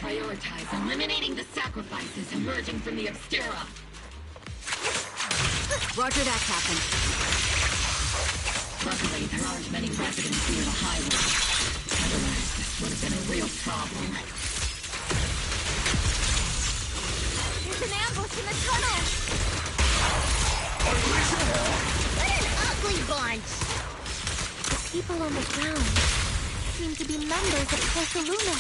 prioritize eliminating the sacrifices emerging from the Obscura. Roger that, Captain. Luckily, there aren't many residents near the highway. Otherwise, this would have been a real problem. There's an ambush in the tunnel! What an ugly bunch! The people on the ground seem to be members of Porceluna.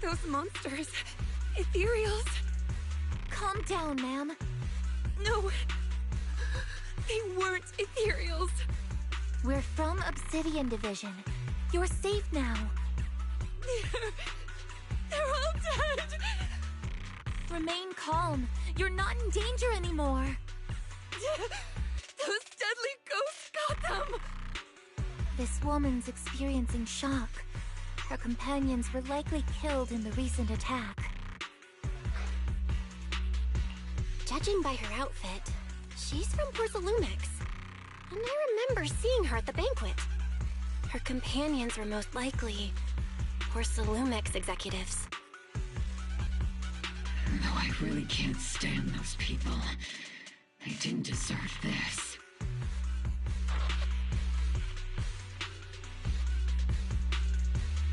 Those monsters. Ethereals. Calm down, ma'am. No. They weren't Ethereals. We're from Obsidian Division. You're safe now. They're all dead. Remain calm. You're not in danger anymore. Those deadly ghosts got them. This woman's experiencing shock. Her companions were likely killed in the recent attack. Judging by her outfit, she's from Porcelumix. And I remember seeing her at the banquet. Her companions were most likely Porcelumix executives. Though I really can't stand those people, they didn't deserve this.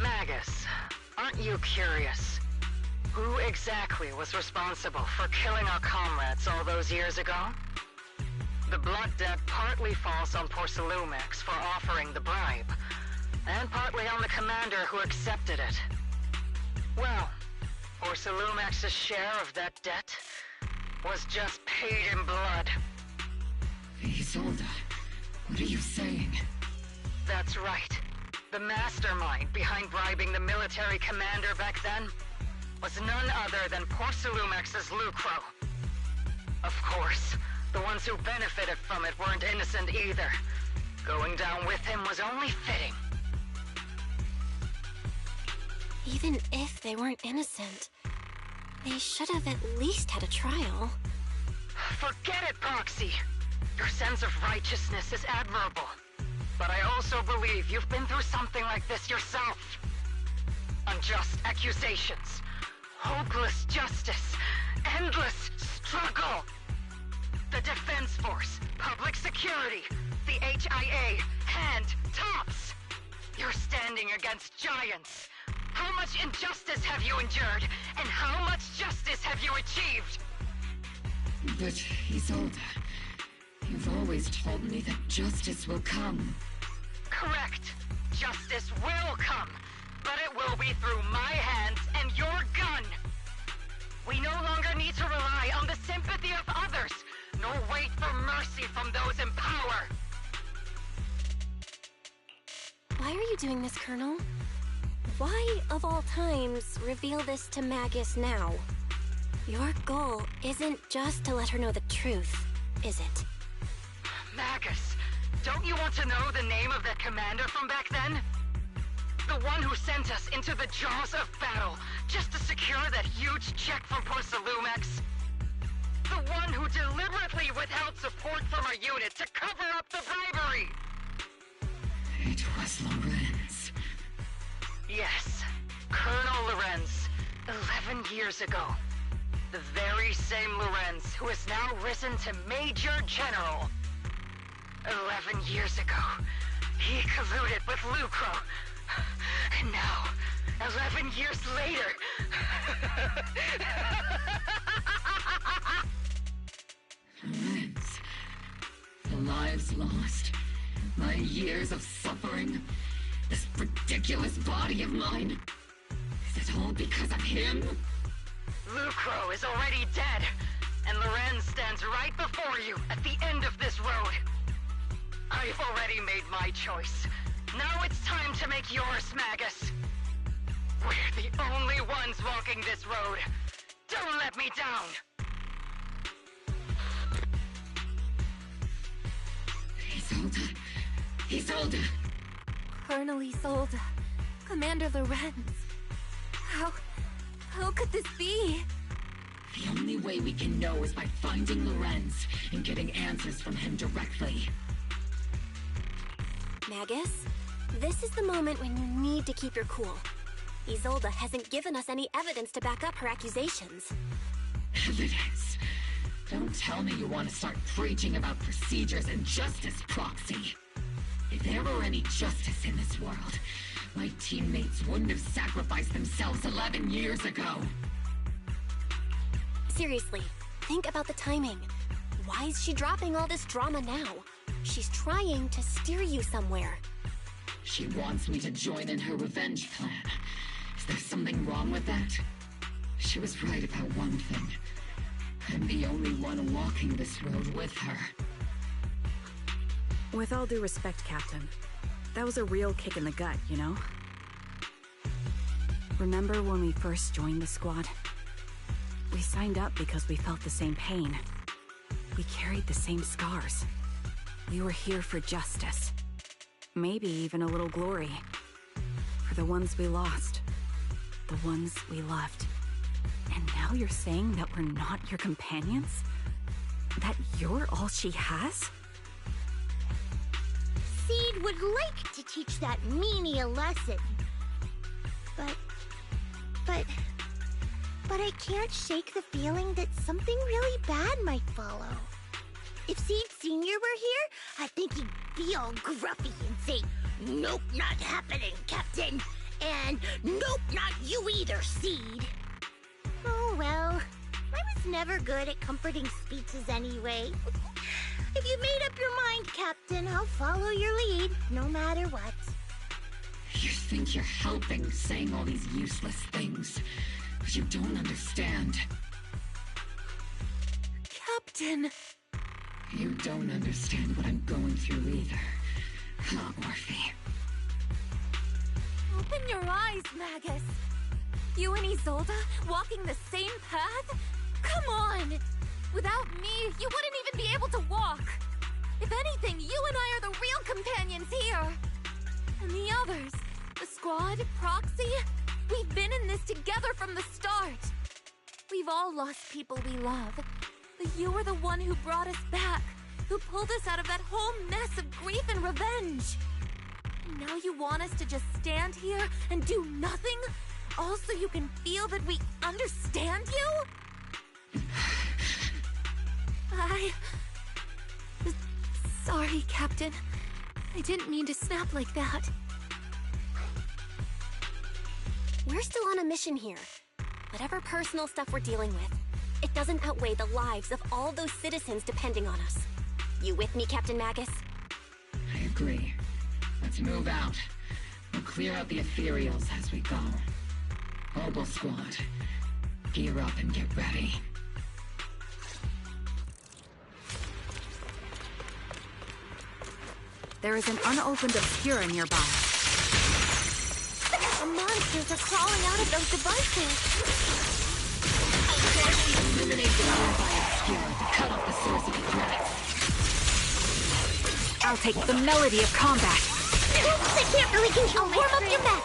Magus, aren't you curious? Who exactly was responsible for killing our comrades all those years ago? The blood debt partly falls on Porcelumix for offering the bribe, and partly on the commander who accepted it. Well, Porcelumix's share of that debt was just paid in blood. Isolde, what are you saying? That's right. The mastermind behind bribing the military commander back then was none other than Porcelumix's Lucro. Of course, the ones who benefited from it weren't innocent either. Going down with him was only fitting. Even if they weren't innocent, they should have at least had a trial. Forget it, Proxy! Your sense of righteousness is admirable. But I also believe you've been through something like this yourself. Unjust accusations, hopeless justice, endless struggle. The Defense Force, public security, the HIA, and TOPS. You're standing against giants. How much injustice have you endured, and how much justice have you achieved? But, Isolde, you've always told me that justice will come. Correct. Justice will come, but it will be through my hands and your gun. We no longer need to rely on the sympathy of others, nor wait for mercy from those in power. Why are you doing this, Colonel? Why, of all times, reveal this to Magus now? Your goal isn't just to let her know the truth, is it? Magus, don't you want to know the name of that commander from back then? The one who sent us into the jaws of battle just to secure that huge check from Porcelumix? The one who deliberately withheld support from our unit to cover up the bribery? It was Lorenz. Yes, Colonel Lorenz, 11 years ago. The very same Lorenz who has now risen to Major General. 11 years ago, he colluded with Lucro. And now, 11 years later... Lorenz. The lives lost. My years of suffering. This ridiculous body of mine. Is it all because of him? Lucro is already dead, and Lorenz stands right before you at the end of this road. I've already made my choice. Now it's time to make yours, Magus. We're the only ones walking this road. Don't let me down. Isolde. Isolde. Colonel Isolde. Commander Lorenz. How could this be? The only way we can know is by finding Lorenz and getting answers from him directly. Magus, this is the moment when you need to keep your cool. Isolde hasn't given us any evidence to back up her accusations. Evidence? Don't tell me you want to start preaching about procedures and justice, Proxy. If there were any justice in this world, my teammates wouldn't have sacrificed themselves 11 years ago. Seriously, think about the timing. Why is she dropping all this drama now? She's trying to steer you somewhere. She wants me to join in her revenge plan. Is there something wrong with that? She was right about one thing. I'm the only one walking this road with her. With all due respect, Captain, that was a real kick in the gut, you know? Remember when we first joined the squad? We signed up because we felt the same pain. We carried the same scars. We were here for justice. Maybe even a little glory. For the ones we lost. The ones we loved. And now you're saying that we're not your companions? That you're all she has? Seed would like to teach that meanie a lesson. But I can't shake the feeling that something really bad might follow. If Seed Sr. were here, I think he'd be all gruffy and say, "Nope, not happening, Captain." And "Nope, not you either, Seed." Oh well, I was never good at comforting speeches anyway. If you made up your mind, Captain, I'll follow your lead, no matter what. You think you're helping saying all these useless things, but you don't understand. Captain! You don't understand what I'm going through either. Huh, Orphe? Open your eyes, Magus! You and Isolde walking the same path? Come on! Without me, you wouldn't even be able to walk! If anything, you and I are the real companions here! And the others, the squad, Proxy, we've been in this together from the start! We've all lost people we love, but you were the one who brought us back, who pulled us out of that whole mess of grief and revenge! And now you want us to just stand here and do nothing? All so you can feel that we understand you? Sorry, Captain. I didn't mean to snap like that. We're still on a mission here. Whatever personal stuff we're dealing with, it doesn't outweigh the lives of all those citizens depending on us. You with me, Captain Magus? I agree. Let's move out. We'll clear out the ethereals as we go. Mobile Squad, gear up and get ready. There is an unopened Obscura nearby. The monsters are crawling out of those devices. Eliminate the nearby Obscura to cut off the source of the threat. I'll take the melody of combat. Oops, I can't really control my warm up your mech.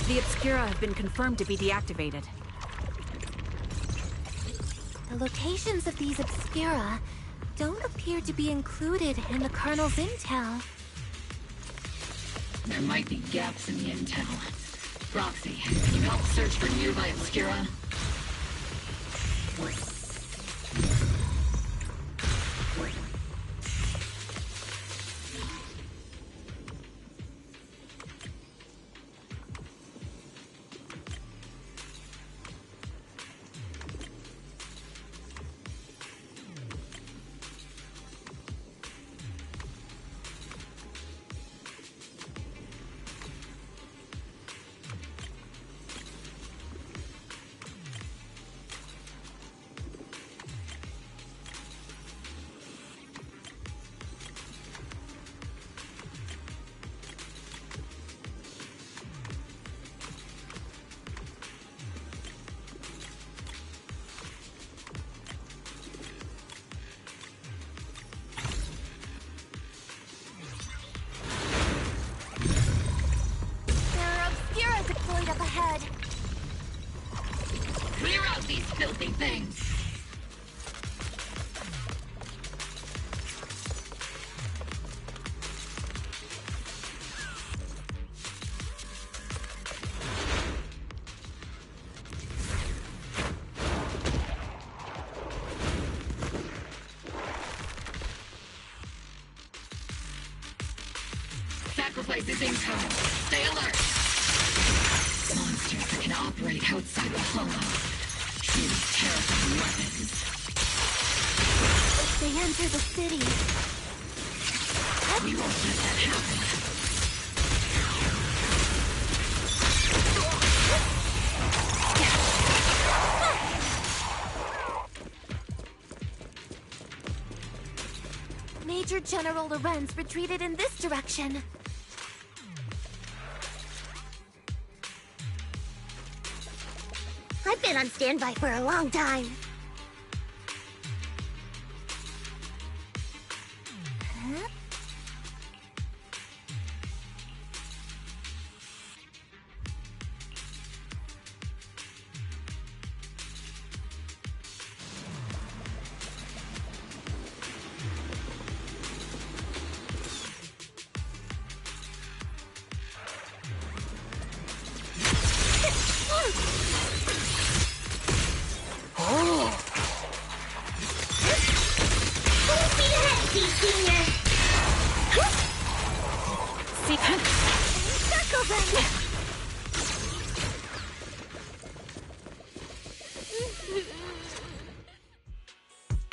The Obscura have been confirmed to be deactivated. The locations of these Obscura don't appear to be included in the Colonel's intel. There might be gaps in the intel. Proxy, can you help search for nearby Obscura? place is incoming. Stay alert! Monsters that can operate outside the hollow. Truly terrifying weapons. If they enter the city... We won't let that happen. Major General Lorenz retreated in this direction. I've been on standby for a long time. Huh?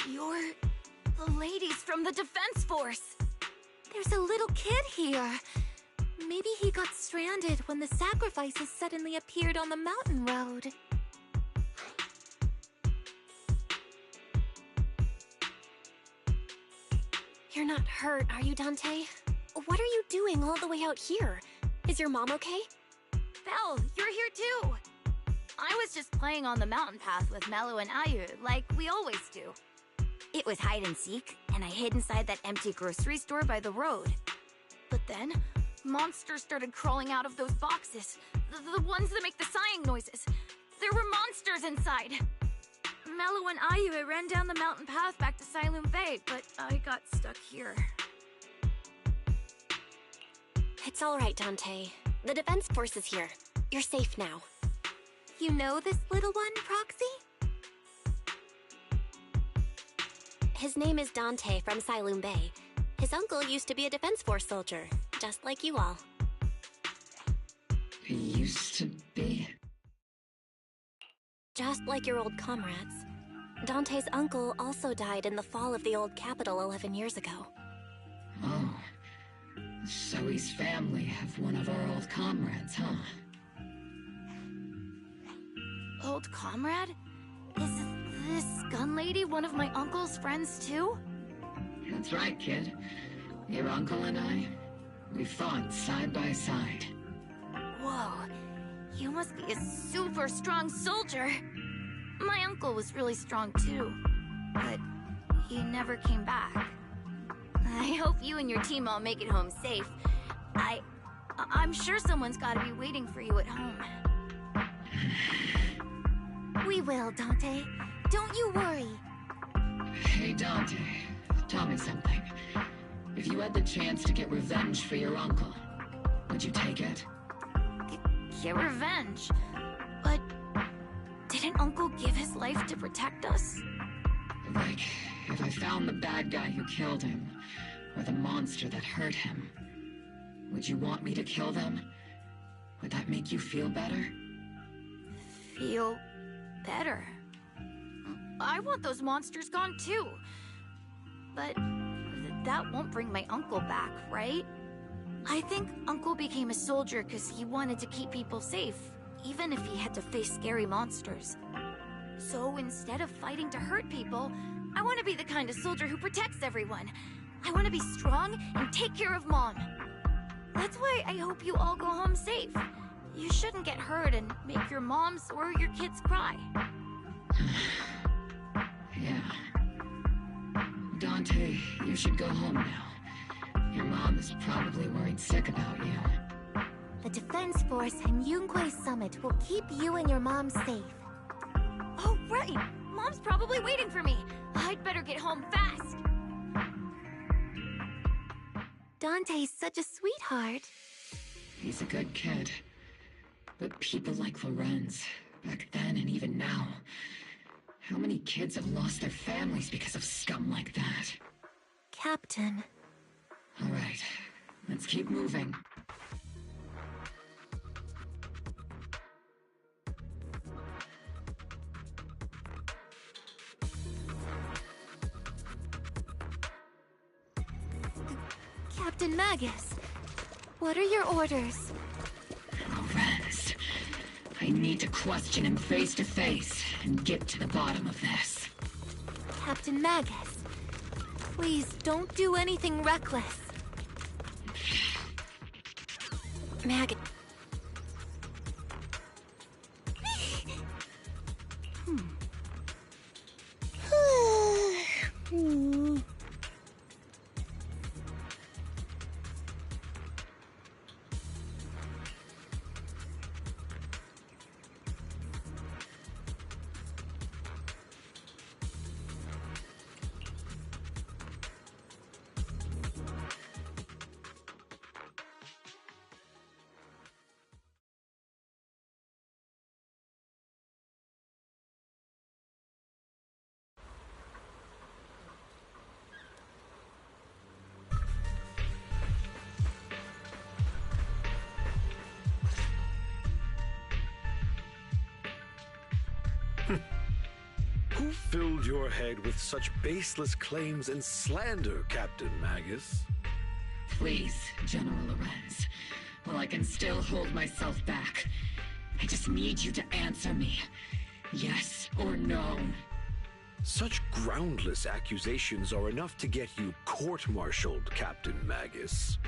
You're the ladies from the Defense Force. There's a little kid here. Maybe he got stranded when the sacrifices suddenly appeared on the mountain road. You're not hurt, are you, Dante? What are you doing all the way out here? Is your mom okay? Belle, you're here too. I was just playing on the mountain path with Mello and Ayu, like we always do. It was hide and seek, and I hid inside that empty grocery store by the road. But then, monsters started crawling out of those boxes. The ones that make the sighing noises. There were monsters inside. Mello and Ayu ran down the mountain path back to Sailoon Bay, but I got stuck here. It's all right, Dante. The Defense Force is here. You're safe now. You know this little one, Proxy? His name is Dante from Sailoon Bay. His uncle used to be a Defense Force soldier, just like you all. He used to be? Just like your old comrades. Dante's uncle also died in the fall of the old capital 11 years ago. Oh. Zoe's family have one of our old comrades, huh? Old comrade? Is this gun lady one of my uncle's friends too? That's right, kid. Your uncle and I, we fought side by side. Whoa, you must be a super strong soldier. My uncle was really strong too, but he never came back. I hope you and your team all make it home safe. I'm sure someone's gotta be waiting for you at home. We will, Dante. Don't you worry. Hey, Dante, tell me something. If you had the chance to get revenge for your uncle, would you take it? Get revenge? But didn't Uncle give his life to protect us? Like, if I found the bad guy who killed him, or the monster that hurt him, would you want me to kill them? Would that make you feel better? Feel better? I want those monsters gone too. But that won't bring my uncle back, right? I think Uncle became a soldier because he wanted to keep people safe, even if he had to face scary monsters. So instead of fighting to hurt people, I want to be the kind of soldier who protects everyone. I want to be strong and take care of Mom. That's why I hope you all go home safe. You shouldn't get hurt and make your moms or your kids cry. Yeah. Dante, you should go home now. Your mom is probably worried sick about you. The Defense Force and Yunque Summit will keep you and your mom safe. Oh, right! Mom's probably waiting for me. I'd better get home fast. Dante's such a sweetheart. He's a good kid. But people like Lorenz, back then and even now, how many kids have lost their families because of scum like that? Captain. All right, let's keep moving. Captain Magus, what are your orders? Lorenz, I need to question him face to face and get to the bottom of this. Captain Magus, please don't do anything reckless. Magus. Who filled your head with such baseless claims and slander, Captain Magus? Please, General Lorenz. While I can still hold myself back, I just need you to answer me. Yes or no? Such groundless accusations are enough to get you court-martialed, Captain Magus.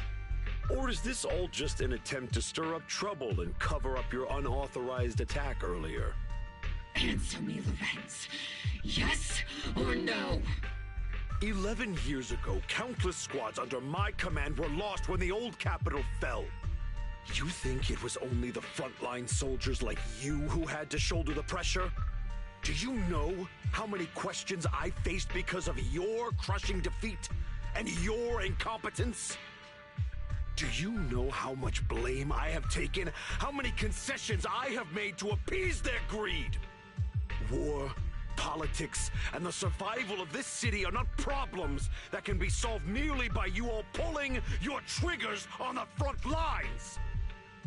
Or is this all just an attempt to stir up trouble and cover up your unauthorized attack earlier? Answer me, Lorenz. Yes or no? 11 years ago, countless squads under my command were lost when the old capital fell. You think it was only the frontline soldiers like you who had to shoulder the pressure? Do you know how many questions I faced because of your crushing defeat and your incompetence? Do you know how much blame I have taken? How many concessions I have made to appease their greed? War, politics, and the survival of this city are not problems that can be solved merely by you all pulling your triggers on the front lines.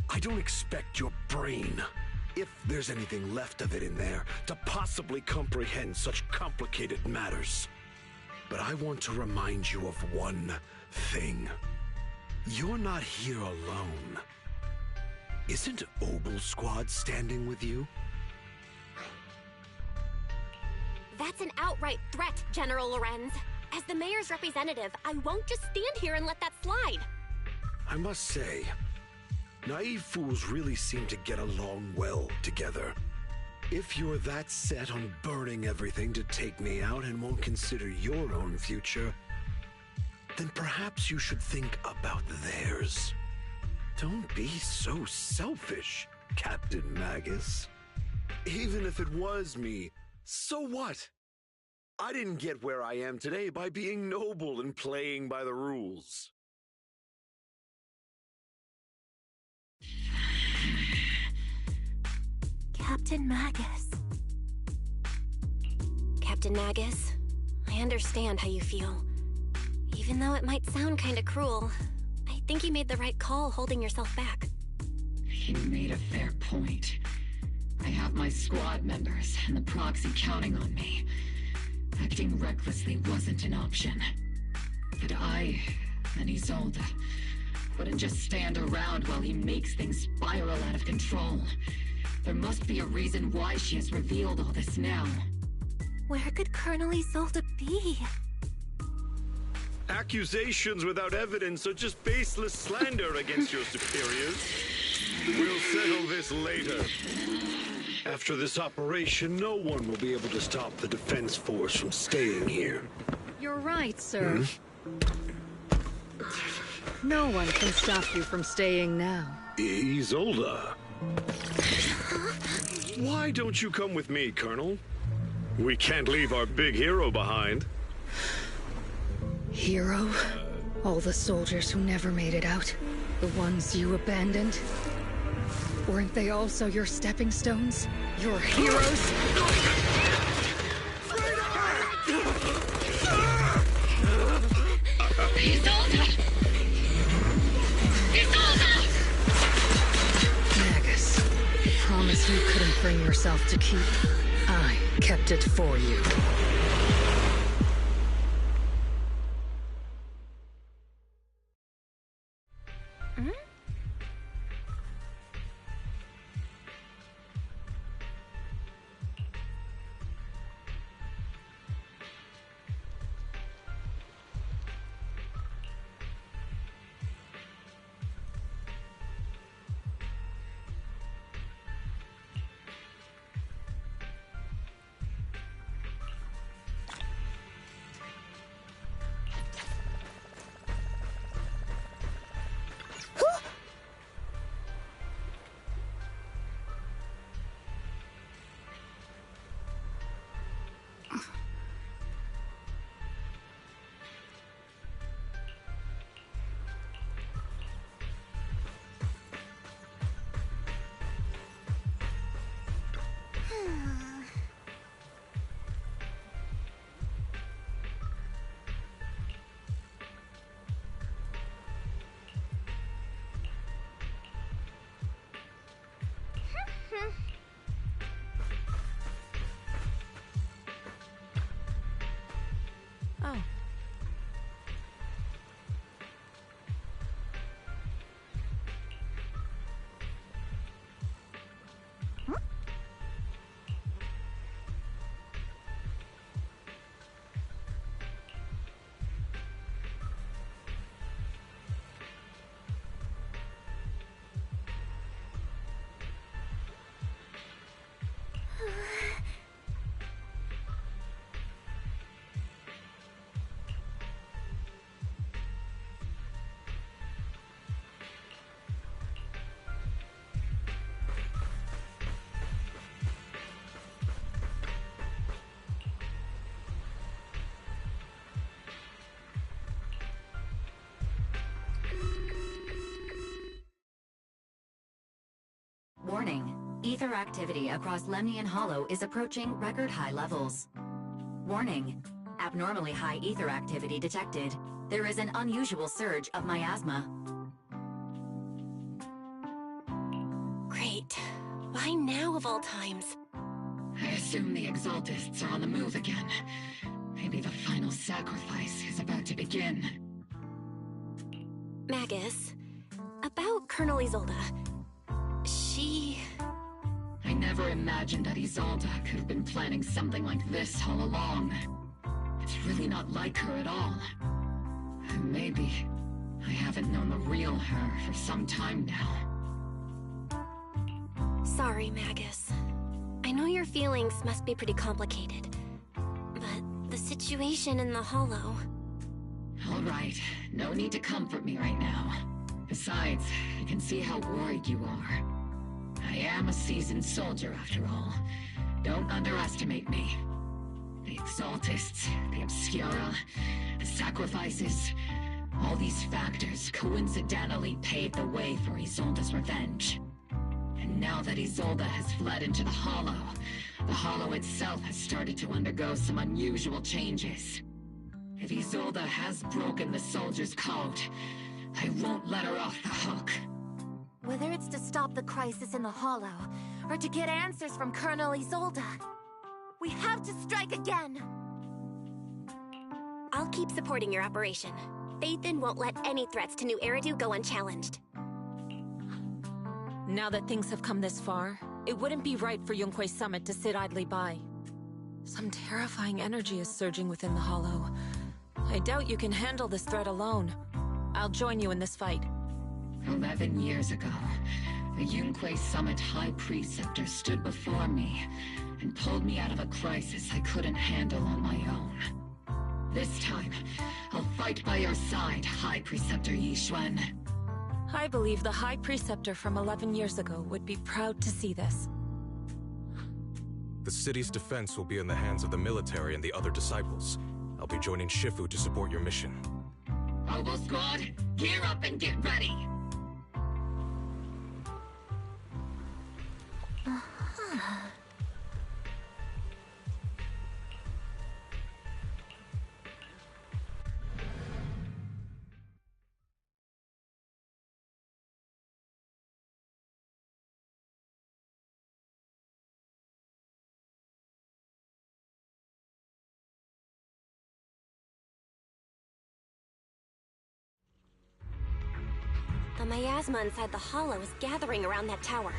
I don't expect your brain, if there's anything left of it in there, to possibly comprehend such complicated matters. But I want to remind you of one thing. You're not here alone. Isn't Obel Squad standing with you? That's an outright threat, General Lorenz. As the mayor's representative, I won't just stand here and let that slide. I must say, naive fools really seem to get along well together. If you're that set on burning everything to take me out and won't consider your own future, then perhaps you should think about theirs. Don't be so selfish, Captain Magus. Even if it was me, so what? I didn't get where I am today by being noble and playing by the rules. Captain Magus. Captain Magus, I understand how you feel. Even though it might sound kinda cruel, I think you made the right call holding yourself back. He made a fair point. I have my squad members and the proxy counting on me. Acting recklessly wasn't an option. But I and Isolde wouldn't just stand around while he makes things spiral out of control. There must be a reason why she has revealed all this now. Where could Colonel Isolde be? Accusations without evidence are just baseless slander against your superiors. We'll settle this later. After this operation, no one will be able to stop the defense force from staying here. You're right, sir. No one can stop you from staying now. Isolde. Why don't you come with me, Colonel? We can't leave our big hero behind. Hero? All the soldiers who never made it out? The ones you abandoned? Weren't they also your stepping stones? Your heroes? Isolde! Isolde! Magus, promise you couldn't bring yourself to keep. I kept it for you. Oh. Warning. Ether activity across Lemnian Hollow is approaching record high levels. Warning. Abnormally high ether activity detected. There is an unusual surge of miasma. Great. Why now of all times? I assume the Exaltists are on the move again. Maybe the final sacrifice is about to begin. Magus, about Colonel Isolde. She... I never imagined that Isolde could have been planning something like this all along. It's really not like her at all. Maybe I haven't known the real her for some time now. Sorry, Magus. I know your feelings must be pretty complicated, but the situation in the Hollow... All right, no need to comfort me right now. Besides, I can see how worried you are. I am a seasoned soldier after all. Don't underestimate me. The Exaltists, the Obscura, the sacrifices, all these factors coincidentally paved the way for Isolde's revenge. And now that Isolde has fled into the Hollow itself has started to undergo some unusual changes. If Isolde has broken the soldier's code, I won't let her off the hook. Whether it's to stop the crisis in the Hollow, or to get answers from Colonel Isolde, we have to strike again! I'll keep supporting your operation. Phaethon won't let any threats to New Eridu go unchallenged. Now that things have come this far, it wouldn't be right for Yunque Summit to sit idly by. Some terrifying energy is surging within the Hollow. I doubt you can handle this threat alone. I'll join you in this fight. 11 years ago, the Yunque Summit High Preceptor stood before me and pulled me out of a crisis I couldn't handle on my own. This time, I'll fight by your side, High Preceptor Yixuan. I believe the High Preceptor from 11 years ago would be proud to see this. The city's defense will be in the hands of the military and the other disciples. I'll be joining Shifu to support your mission. Mobile Squad, gear up and get ready! The miasma inside the Hollow is gathering around that tower.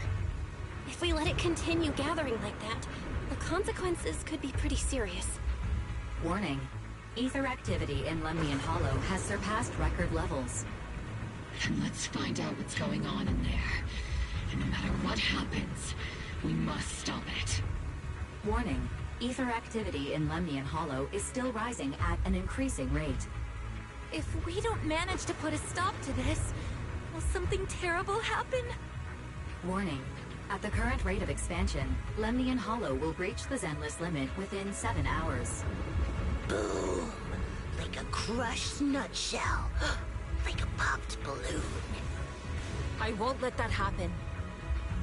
If we let it continue gathering like that, the consequences could be pretty serious. Warning. Ether activity in Lemnian Hollow has surpassed record levels. Then let's find out what's going on in there. And no matter what happens, we must stop it. Warning. Ether activity in Lemnian Hollow is still rising at an increasing rate. If we don't manage to put a stop to this, will something terrible happen? Warning. At the current rate of expansion, Lemnian Hollow will breach the Zenless limit within 7 hours. Boom! Like a crushed nutshell. Like a popped balloon. I won't let that happen.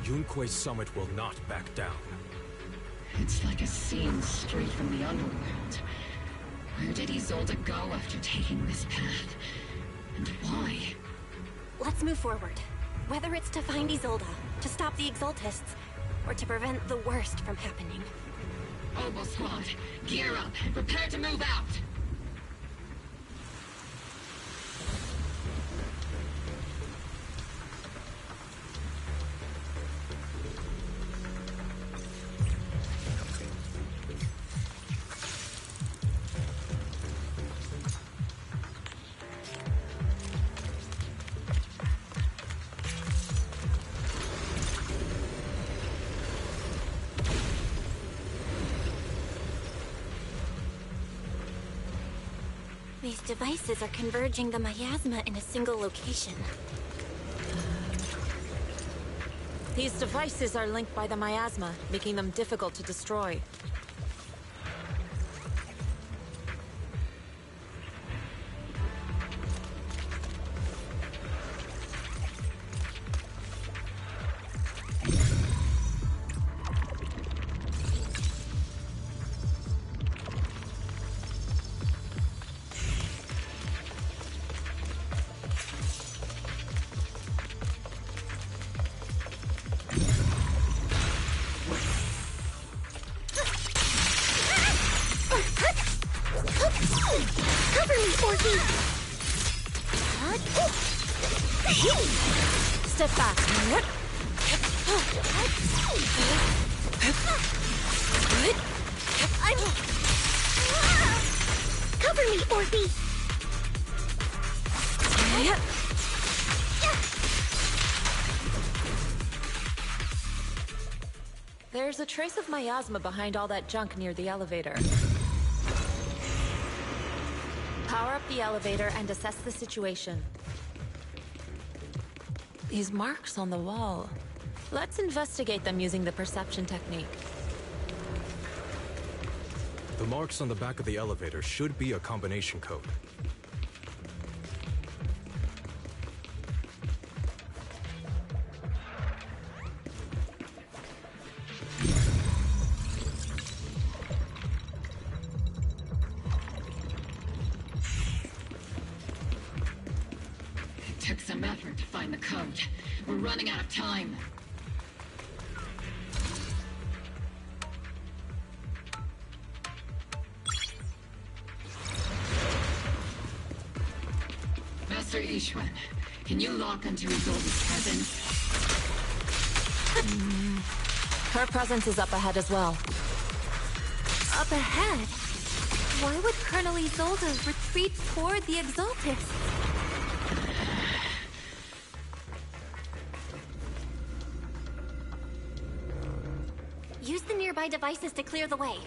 Yunque Summit will not back down. It's like a scene straight from the underworld. Where did Isolde go after taking this path? And why? Let's move forward. Whether it's to find Isolde, to stop the Exaltists, or to prevent the worst from happening. Oboe Squad, gear up and prepare to move out! These devices are converging the miasma in a single location. These devices are linked by the miasma, making them difficult to destroy. Cover me, Orphe! Step back. Cover me, Orphe! There's a trace of miasma behind all that junk near the elevator. Power up the elevator and assess the situation. These marks on the wall. Let's investigate them using the perception technique. The marks on the back of the elevator should be a combination code. Took some effort to find the code. We're running out of time. Master Ishwan, can you lock onto Isolde's presence? Her presence is up ahead as well. Up ahead? Why would Colonel Isolde retreat toward the Exalted? Use the nearby devices to clear the way.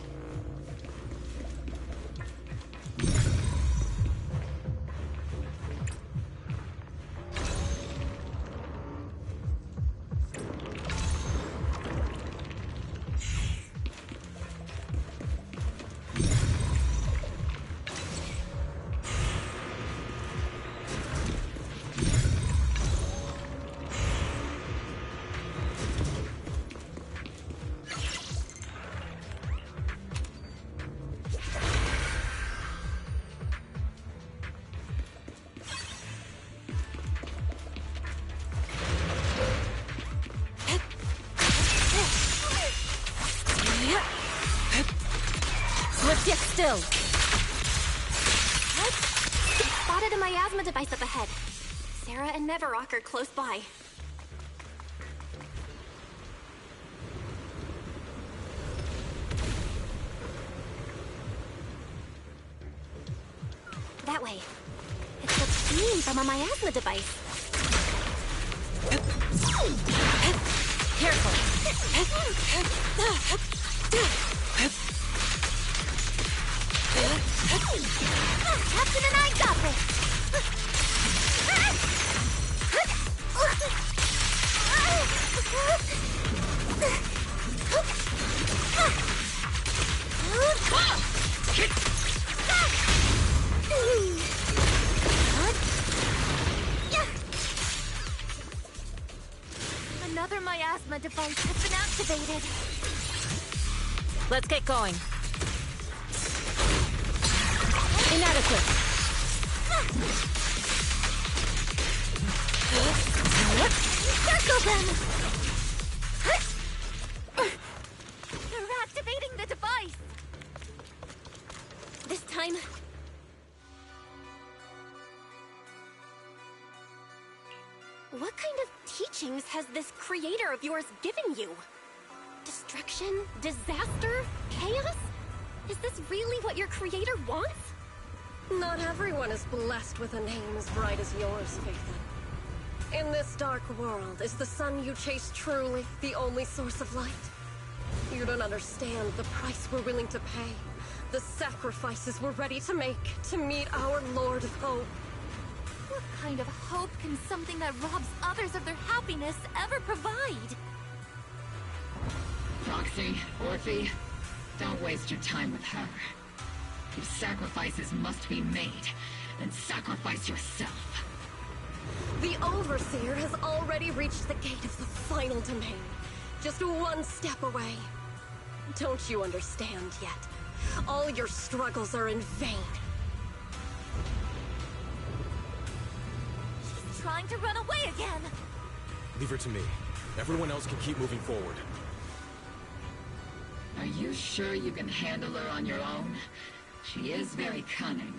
Sit still! What? Spotted a miasma device up ahead. Sarah and Nevarok are close by. That way. It's a beam from a miasma device. Careful! Captain and I got this! Another miasma device has been activated. Let's get going. Inadequate. Circle them! time! What kind of teachings has this creator of yours given you? Destruction? Disaster? Chaos? Is this really what your creator wants? Not everyone is blessed with a name as bright as yours, Phaethon. In this dark world, is the sun you chase truly the only source of light? You don't understand the price we're willing to pay, the sacrifices we're ready to make to meet our Lord of Hope. What kind of hope can something that robs others of their happiness ever provide? Proxy, Orphe, don't waste your time with her. If sacrifices must be made, then sacrifice yourself. The Overseer has already reached the gate of the final domain. Just one step away. Don't you understand yet? All your struggles are in vain. She's trying to run away again! Leave her to me. Everyone else can keep moving forward. Are you sure you can handle her on your own? She is very cunning.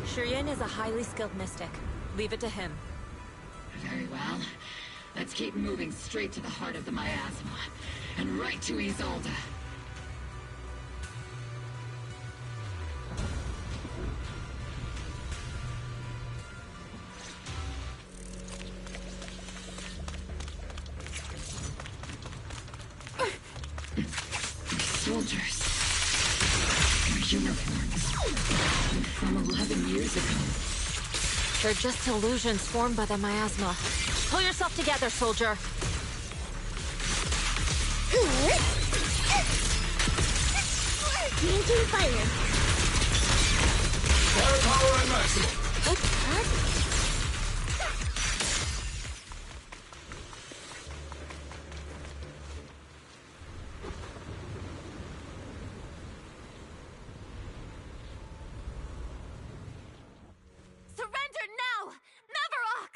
Shireen is a highly skilled mystic. Leave it to him. Very well. Let's keep moving straight to the heart of the miasma, and right to Isolde. Soldiers. Their uniforms. From 11 years ago. They're just illusions formed by the miasma. Pull yourself together, soldier. Maintain fire. Firepower at maximum. Surrender now! Maverick!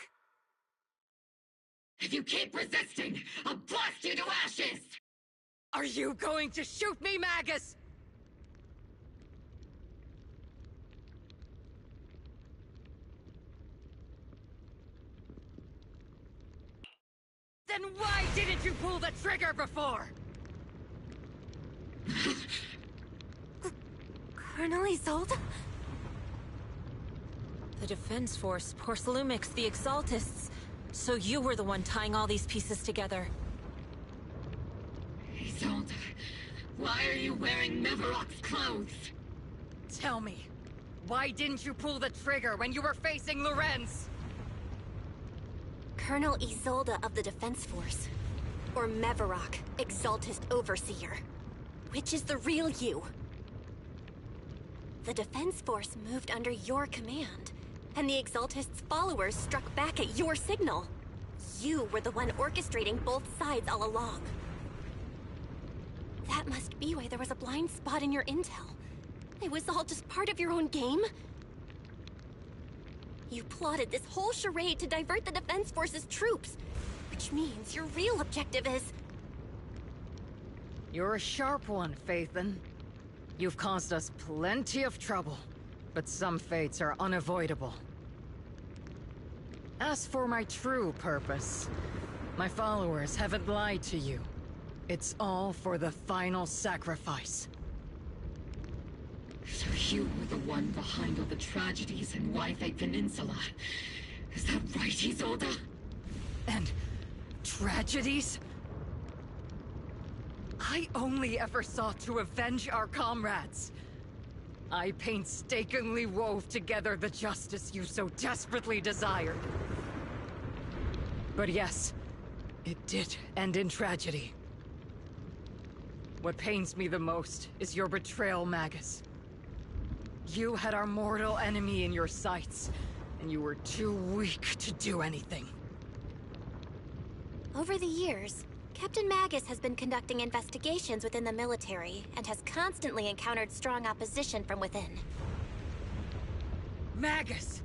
If you keep resisting, I'll blast you to ashes! Are you going to shoot me, Magus? Then why didn't you pull the trigger before? Colonel Isolde? The Defense Force, Porcelumix, the Exaltists. So you were the one tying all these pieces together. Isolde, why are you wearing Maverick's clothes? Tell me, why didn't you pull the trigger when you were facing Lorenz? Colonel Isolde of the Defense Force. Or Maverick, Exaltist Overseer. Which is the real you? The Defense Force moved under your command, and the Exaltist's followers struck back at your signal. You were the one orchestrating both sides all along. That must be why there was a blind spot in your intel. It was all just part of your own game? You plotted this whole charade to divert the Defense Force's troops, which means your real objective is... You're a sharp one, Phaethon. You've caused us plenty of trouble, but some fates are unavoidable. As for my true purpose, my followers haven't lied to you. It's all for the final sacrifice. So you were the one behind all the tragedies in Wyfate Peninsula. Is that right, Isolde? And tragedies? I only ever sought to avenge our comrades. I painstakingly wove together the justice you so desperately desired. But yes, it did end in tragedy. What pains me the most is your betrayal, Magus. You had our mortal enemy in your sights, and you were too weak to do anything. Over the years, Captain Magus has been conducting investigations within the military and has constantly encountered strong opposition from within. Magus!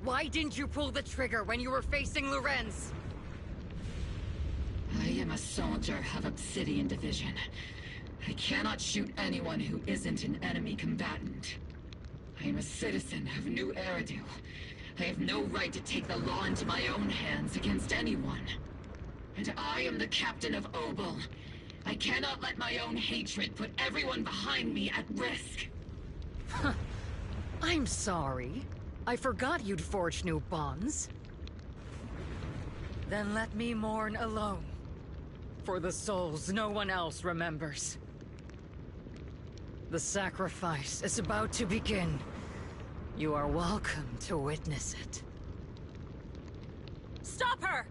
Why didn't you pull the trigger when you were facing Lorenz? I am a soldier of Obsidian Division. I cannot shoot anyone who isn't an enemy combatant. I am a citizen of New Eridu. I have no right to take the law into my own hands against anyone. And I am the captain of Obel. I cannot let my own hatred put everyone behind me at risk. I'm sorry. I forgot you'd forged new bonds. Then let me mourn alone. For the souls no one else remembers. The sacrifice is about to begin. You are welcome to witness it. Stop her!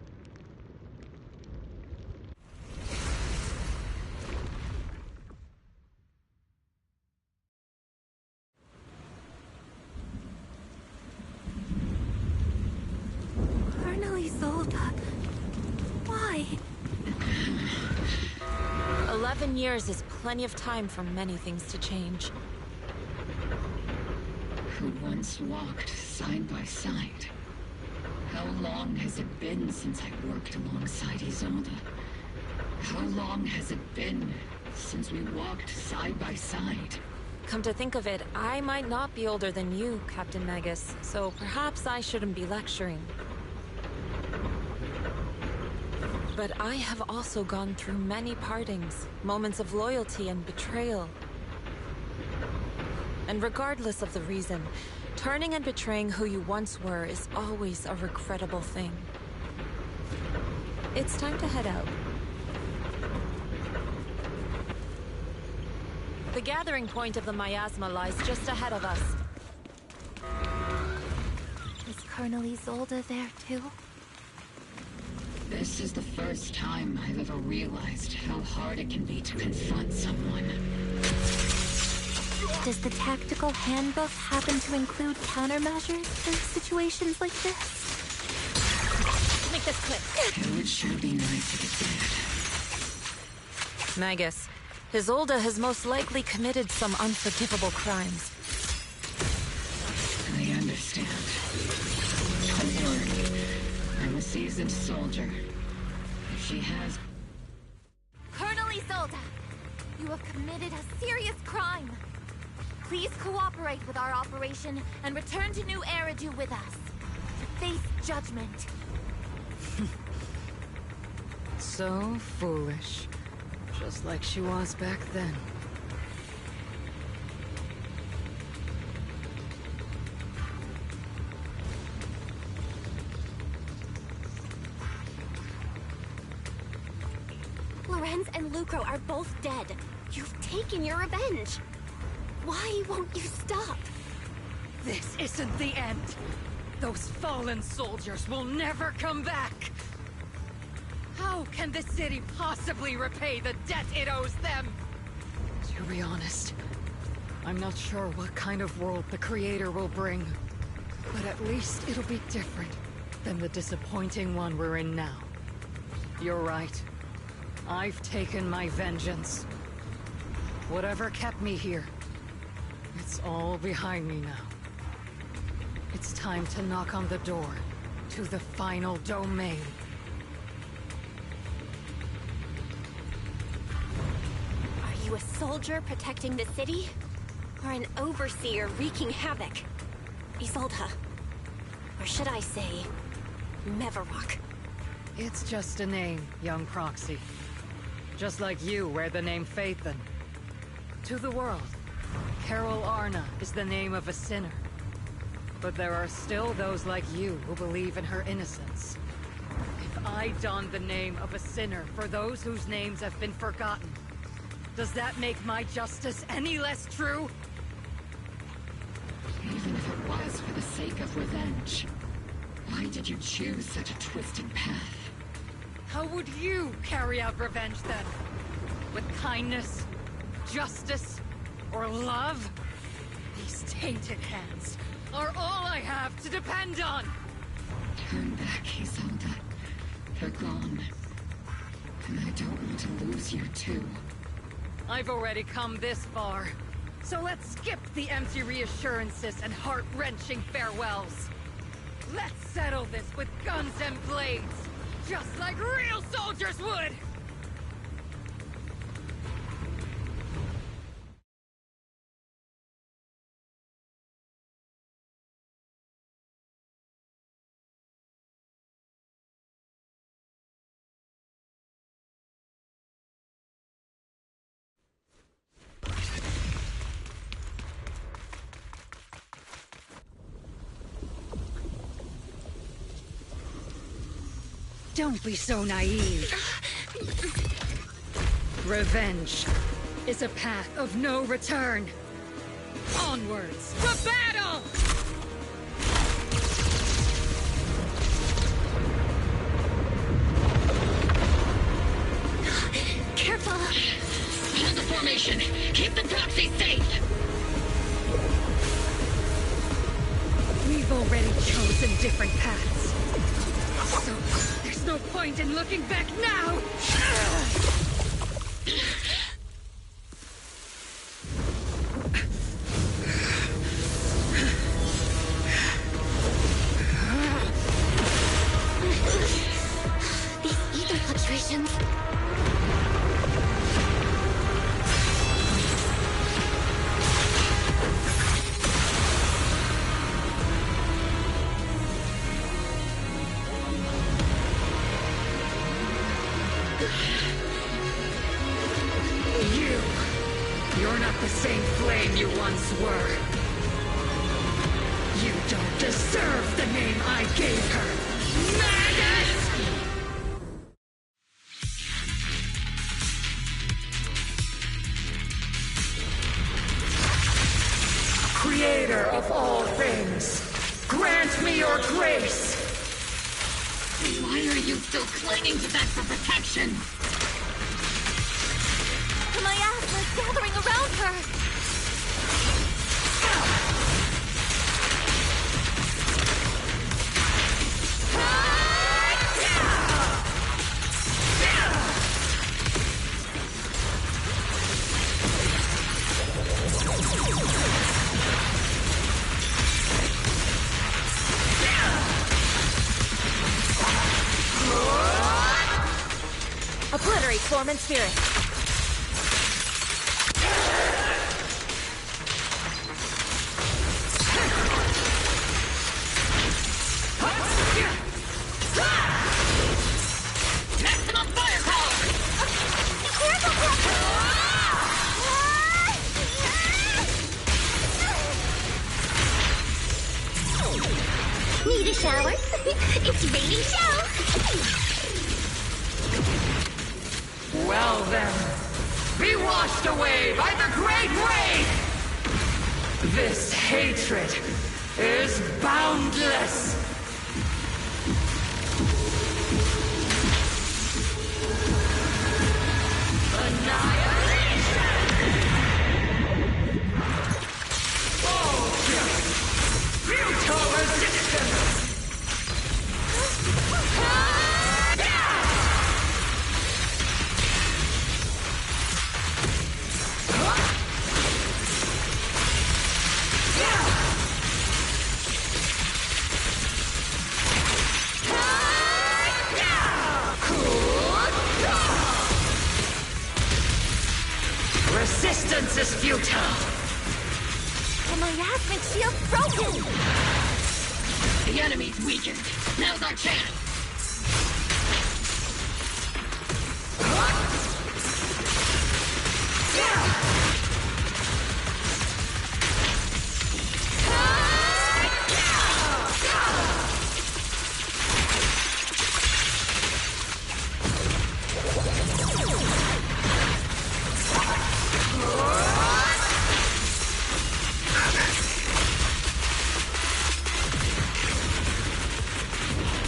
Colonel Isolde. Why? 11 years is plenty of time for many things to change. Who once walked side by side. How long has it been since I worked alongside Isolde? How long has it been since we walked side by side? Come to think of it, I might not be older than you, Captain Magus, so perhaps I shouldn't be lecturing. But I have also gone through many partings, moments of loyalty and betrayal. And regardless of the reason, turning and betraying who you once were is always a regrettable thing. It's time to head out. The gathering point of the miasma lies just ahead of us. Is Colonel Isolde there too? This is the first time I've ever realized how hard it can be to confront someone. Does the tactical handbook happen to include countermeasures for situations like this? Make this quick. It would sure be nice if it did. Magus, Isolde has most likely committed some unforgivable crimes. I understand. Don't worry. I'm a seasoned soldier. If she has... Colonel Isolde! You have committed a serious crime! Please cooperate with our operation and return to New Eridu with us. To face judgment. So foolish. Just like she was back then. Lorenz and Lucro are both dead. You've taken your revenge. Why won't you stop? This isn't the end. Those fallen soldiers will never come back. How can the city possibly repay the debt it owes them? To be honest, I'm not sure what kind of world the Creator will bring. But at least it'll be different than the disappointing one we're in now. You're right. I've taken my vengeance. Whatever kept me here, it's all behind me now. It's time to knock on the door to the final domain. Are you a soldier protecting the city? Or an overseer wreaking havoc? Isolde. Or should I say, Mevrock? It's just a name, young Proxy. Just like you wear the name Phaethon. To the world, Carol Arna is the name of a sinner. But there are still those like you who believe in her innocence. If I don the name of a sinner for those whose names have been forgotten, does that make my justice any less true? Even if it was for the sake of revenge, why did you choose such a twisted path? How would you carry out revenge then? With kindness, justice, or love? These tainted hands are all I have to depend on! Turn back, Isolde. They're gone. And I don't want to lose you too. I've already come this far. So let's skip the empty reassurances and heart-wrenching farewells. Let's settle this with guns and blades, just like real soldiers would! Don't be so naive. Revenge is a path of no return. Onwards to battle! Careful! Hold the formation! Keep the proxy safe! We've already chosen different paths. So, there's no point in looking back now! These ether fluctuations... You're not the same flame you once were. You don't deserve the name I gave her. Magus! Creator of all things, grant me your grace! Why are you still clinging to that for protection? The miasma is gathering around her! Obliterate form and spirit. Maximum firepower! Need a shower? It's raining show! Well then, be washed away by the great rain! This hatred is boundless! Futile resistance! Resistance is futile! The miasmic shield's broken! The enemy's weakened. Now's our chance!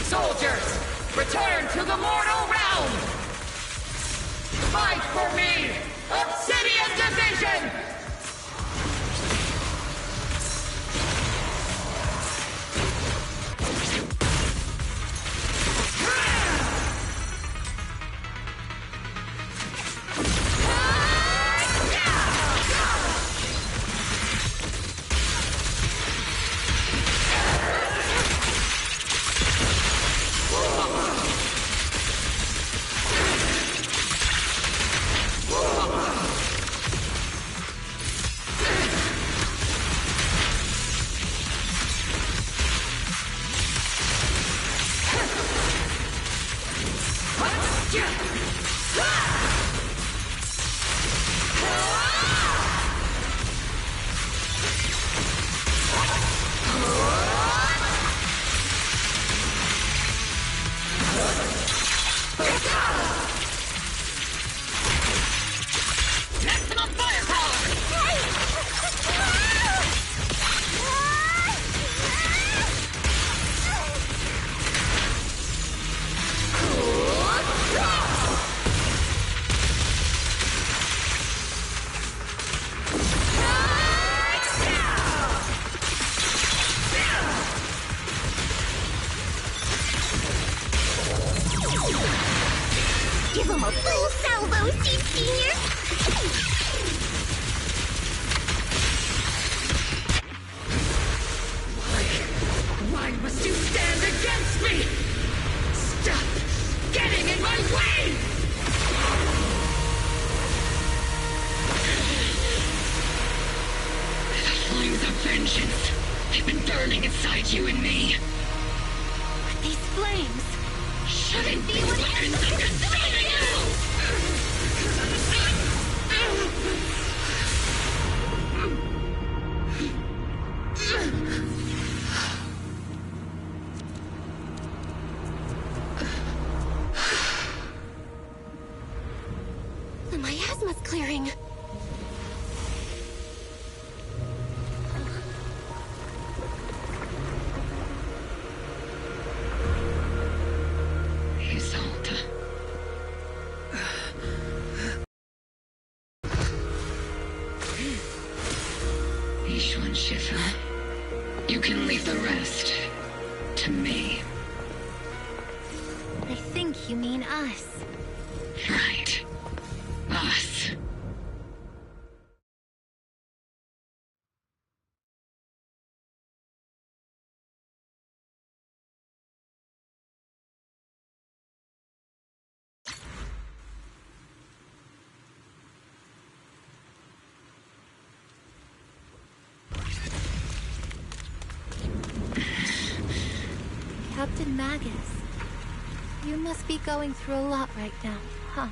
Soldiers, return to the mortal realm! Fight for me! Obsidian Division! Senior? Why must you stand against me? Stop getting in my way! The flames of vengeance. They've been burning inside you and me. But these flames Shouldn't be weapons of consuming you! the miasma's clearing. Isolde. Ishwan Shifu. You can leave the rest to me. I think you mean us. Right. Us. Captain Magus, you must be going through a lot right now, huh?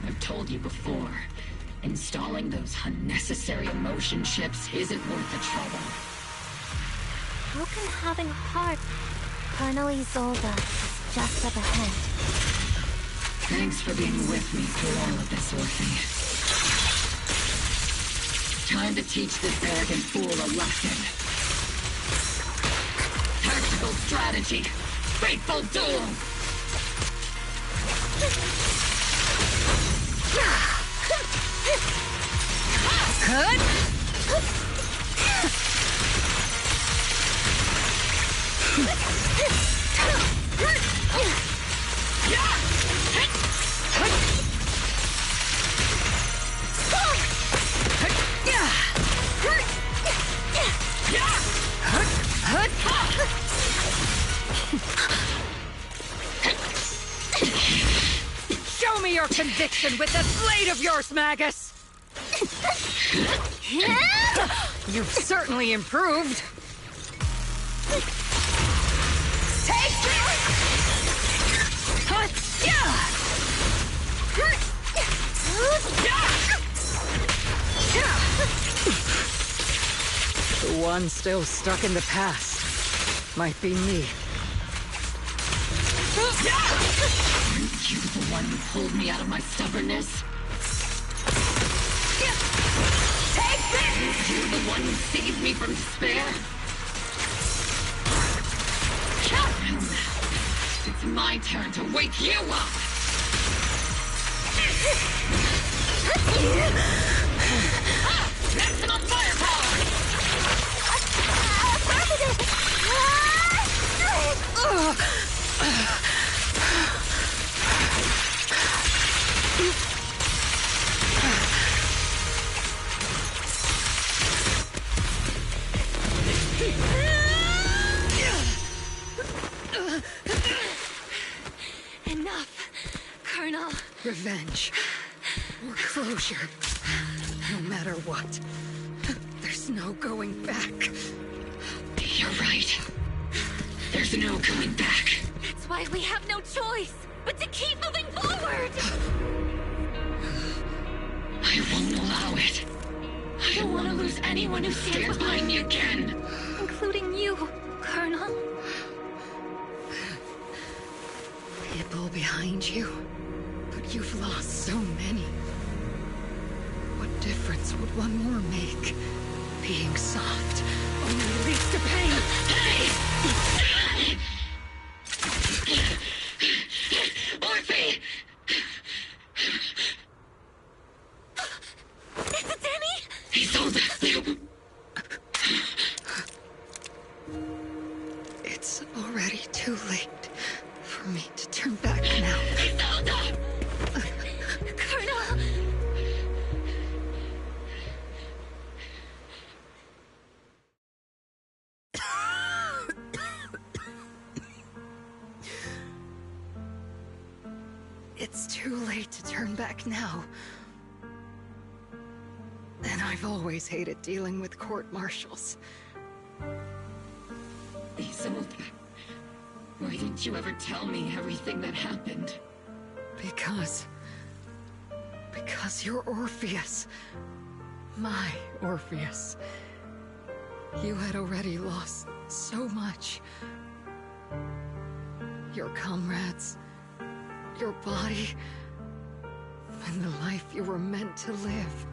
I've told you before, installing those unnecessary emotion chips isn't worth the trouble. How can having a heart... Colonel Isolde is just up ahead. Thanks for being with me through all of this, Orphe. Time to teach this arrogant fool a lesson. Tactical strategy. Fateful duel. Show me your conviction with that blade of yours, Magus! You've certainly improved. Take it! The one still stuck in the past might be me. Aren't you the one who pulled me out of my stubbornness? Take this! You the one who saved me from despair? Well, now, it's my turn to wake you up! Maximum firepower! Enough, Colonel. Revenge. Or closure. No matter what. There's no going back. You're right. There's no going back. That's why we have no choice but to keep moving forward! I won't allow it. I don't want to lose anyone who stands behind me again. Including you, Colonel. People behind you. But you've lost so many. What difference would one more make? Being soft only leads to pain. Hey! Orphe! Is it Danny? Isolde! It's already too late for me to turn back now. Isolde! It's too late to turn back now. And I've always hated dealing with court-martials. Isolde, why didn't you ever tell me everything that happened? Because you're Orpheus. My Orpheus. You had already lost so much. Your comrades, your body, and the life you were meant to live.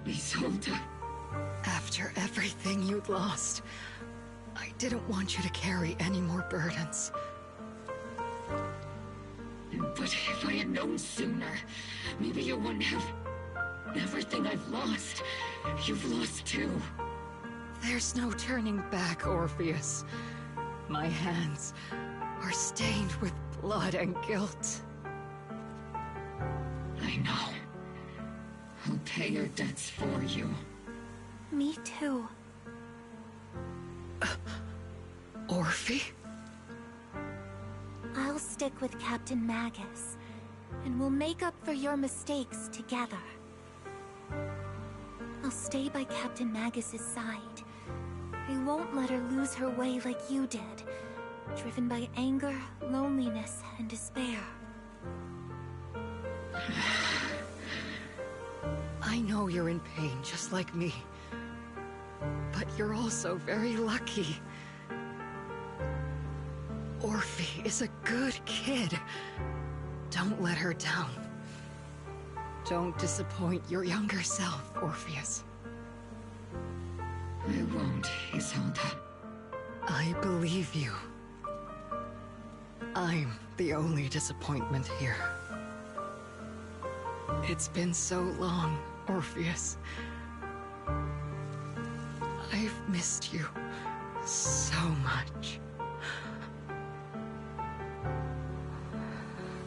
Isolde. After everything you'd lost, I didn't want you to carry any more burdens. But if I had known sooner, maybe you wouldn't have... Everything I've lost, you've lost too. There's no turning back, Orpheus. My hands are stained with blood and guilt. I know. I'll pay your debts for you. Me too. Orphe? I'll stick with Captain Magus, and we'll make up for your mistakes together. I'll stay by Captain Magus's side. I won't let her lose her way like you did, driven by anger, loneliness, and despair. I know you're in pain, just like me. But you're also very lucky. Orphe is a good kid. Don't let her down. Don't disappoint your younger self, Orpheus. I won't, Isolde. I believe you. I'm the only disappointment here. It's been so long, Orpheus. I've missed you so much.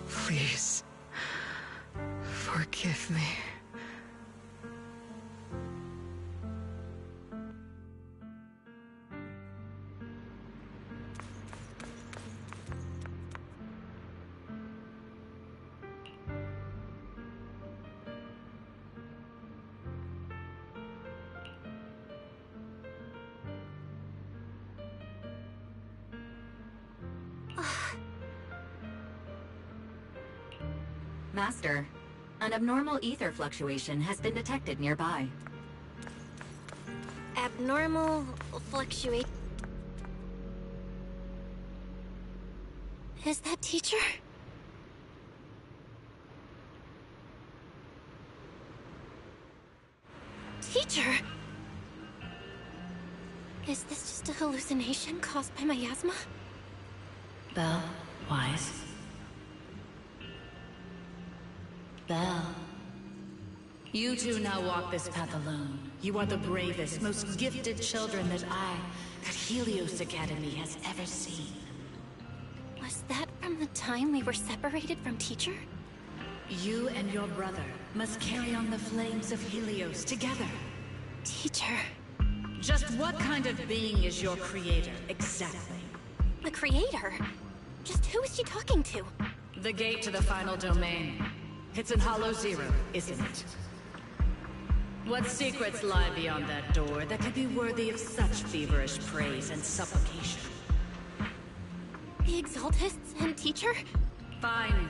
Please, forgive me. Master, an abnormal ether fluctuation has been detected nearby. Abnormal fluctuation. Is that teacher? Teacher? Is this just a hallucination caused by miasma? Belle, Wise. Belle. You two now walk this path alone. You are the bravest, most gifted children that Helios Academy has ever seen. Was that from the time we were separated from teacher? You and your brother must carry on the flames of Helios together. Teacher. Just what kind of being is your creator, exactly? The creator? Just who is she talking to? The gate to the final domain. It's in Hollow Zero, isn't it? What secrets lie beyond that door that could be worthy of such feverish praise and supplication? The Exaltists and teacher? Fine.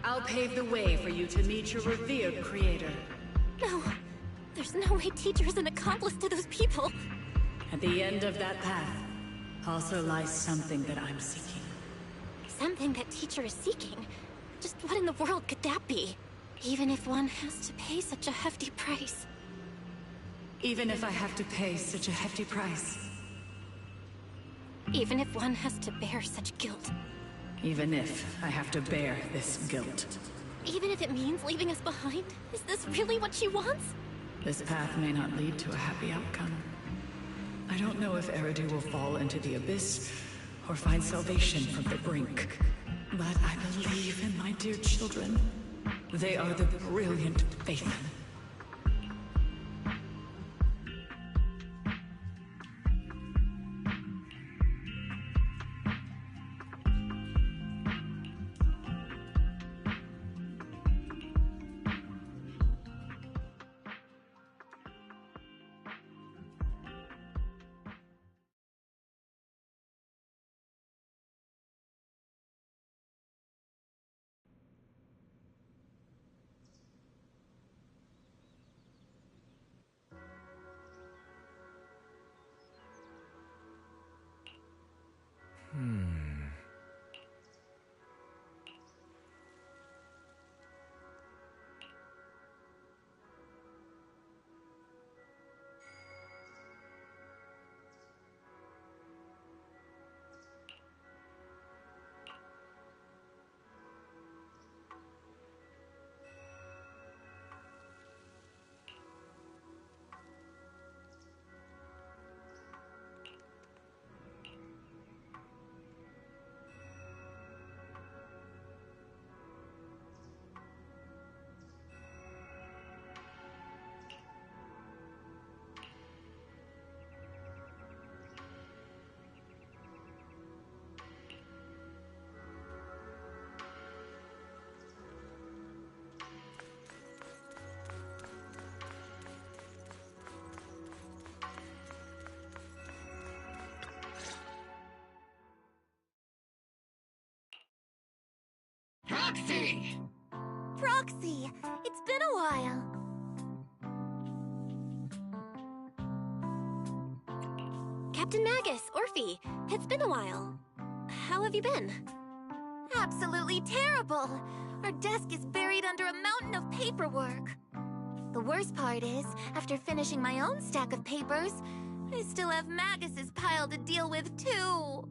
I'll pave the way for you to meet your revered creator. No. There's no way teacher is an accomplice to those people. At the end of that path, also lies something that I'm seeking. Something that teacher is seeking? Just what in the world could that be? Even if one has to pay such a hefty price. Even if I have to pay such a hefty price. Even if one has to bear such guilt. Even if I have to bear this guilt. Even if it means leaving us behind? Is this really what she wants? This path may not lead to a happy outcome. I don't know if Eridu will fall into the abyss or find salvation from the brink. But I believe in my dear children. They are the brilliant Phaethon. Proxy? Proxy, it's been a while. Captain Magus, Orphe, it's been a while. How have you been? Absolutely terrible! Our desk is buried under a mountain of paperwork. The worst part is, after finishing my own stack of papers, I still have Magus's pile to deal with, too.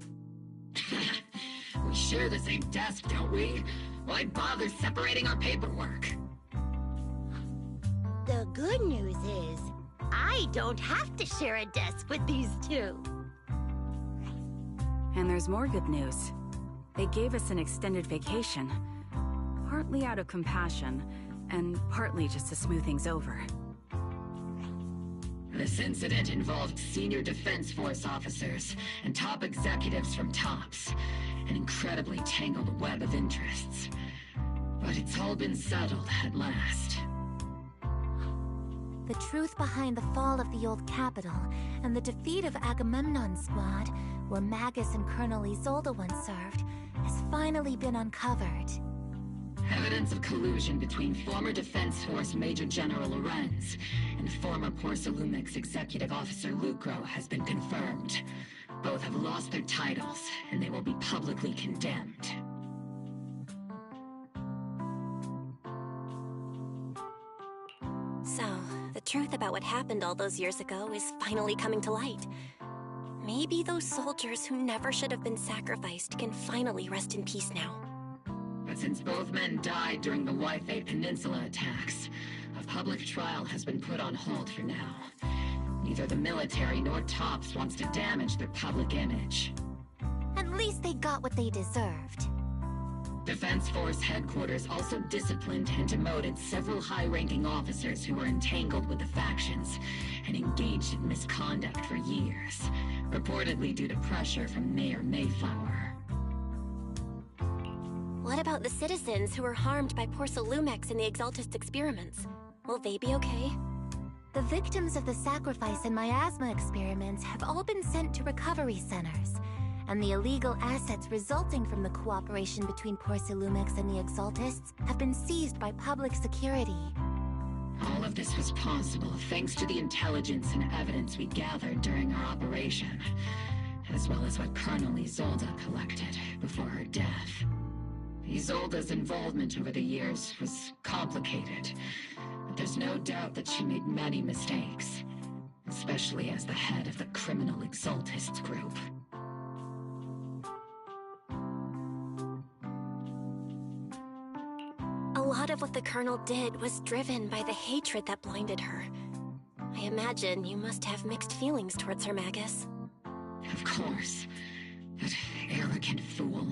We share the same desk, don't we? Why bother separating our paperwork? The good news is, I don't have to share a desk with these two. And there's more good news. They gave us an extended vacation. Partly out of compassion, and partly just to smooth things over. This incident involved senior Defense Force officers and top executives from TOPS. An incredibly tangled web of interests. But it's all been settled at last. The truth behind the fall of the old capital and the defeat of Agamemnon's squad, where Magus and Colonel Isolde once served, has finally been uncovered. Evidence of collusion between former Defense Force Major General Lorenz and former Porcelumix Executive Officer Lucro has been confirmed. Both have lost their titles, and they will be publicly condemned. So, the truth about what happened all those years ago is finally coming to light. Maybe those soldiers who never should have been sacrificed can finally rest in peace now. But since both men died during the Waifei Peninsula attacks, a public trial has been put on hold for now. Neither the military nor TOPS wants to damage their public image. At least they got what they deserved. Defense Force headquarters also disciplined and demoted several high-ranking officers who were entangled with the factions and engaged in misconduct for years, reportedly due to pressure from Mayor Mayflower. What about the citizens who were harmed by Porcelumix and the Exaltist experiments? Will they be okay? The victims of the sacrifice and miasma experiments have all been sent to recovery centers, and the illegal assets resulting from the cooperation between Porcelumix and the Exaltists have been seized by public security. All of this was possible thanks to the intelligence and evidence we gathered during our operation, as well as what Colonel Isolde collected before her death. Isolde's involvement over the years was complicated, but there's no doubt that she made many mistakes, especially as the head of the criminal Exaltists group. A lot of what the Colonel did was driven by the hatred that blinded her. I imagine you must have mixed feelings towards her, Magus. Of course. That arrogant fool,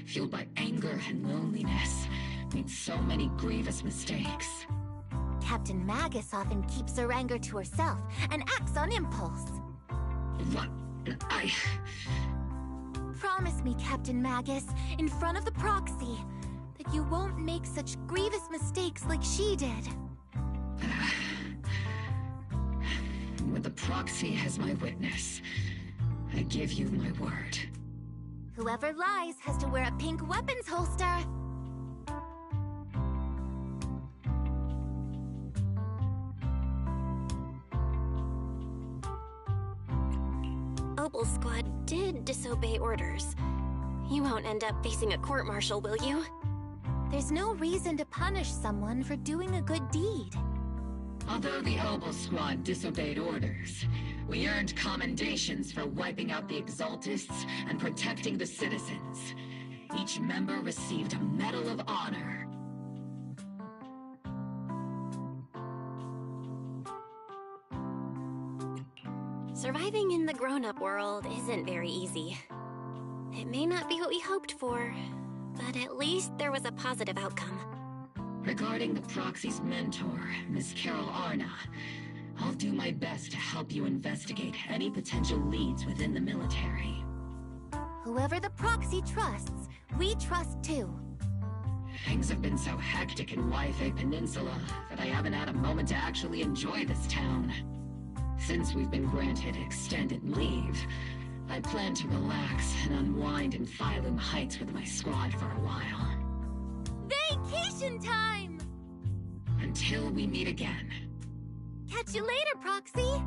fueled by anger and loneliness, made so many grievous mistakes. Captain Magus often keeps her anger to herself and acts on impulse. What? Promise me, Captain Magus, in front of the Proxy, that you won't make such grievous mistakes like she did. With the Proxy as my witness, I give you my word. Whoever lies has to wear a pink weapons holster. Opal Squad did disobey orders. You won't end up facing a court-martial, will you? There's no reason to punish someone for doing a good deed. Although the Opal Squad disobeyed orders, we earned commendations for wiping out the Exaltists and protecting the citizens. Each member received a Medal of Honor. Surviving in the grown-up world isn't very easy. It may not be what we hoped for, but at least there was a positive outcome. Regarding the Proxy's mentor, Miss Carol Arna, I'll do my best to help you investigate any potential leads within the military. Whoever the Proxy trusts, we trust too. Things have been so hectic in Waifei Peninsula that I haven't had a moment to actually enjoy this town. Since we've been granted extended leave, I plan to relax and unwind in Phylum Heights with my squad for a while. They Celebration time! Until we meet again. Catch you later, Proxy!